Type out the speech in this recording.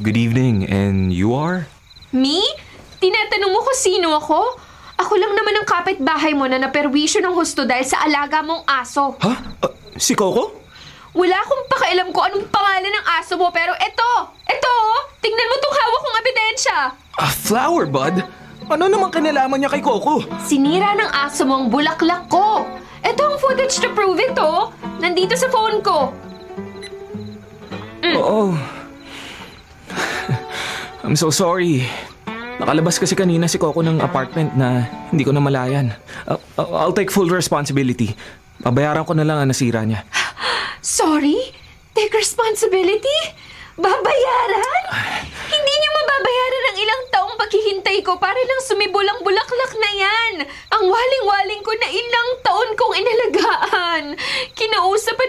Good evening, and you are? Me? Tinatanong mo kung sino ako? Ako lang naman ang kapitbahay mo na naperwisyo ng husto dahil sa alaga mong aso. Ha? Si Coco? Wala akong pakialam ko anong pangalan ng aso mo, pero eto, tingnan mo tong hawak kong ebidensya. A flower bud? Ano naman kinalaman niya kay Coco? Sinira ng aso mo ang bulaklak ko. Eto ang footage to prove it, oh. Nandito sa phone ko. Oo. I'm so sorry. Nakalabas kasi kanina si Coco ng apartment na hindi ko na malayan. I'll take full responsibility. Babayaran ko na lang ang nasira niya. Sorry? Take responsibility? Babayaran? Hindi niyo mababayaran ang ilang taong paghihintay ko para lang sumibol ang bulaklak na yan. Ang waling-waling ko na ilang taon kong inalagaan. Kinausap at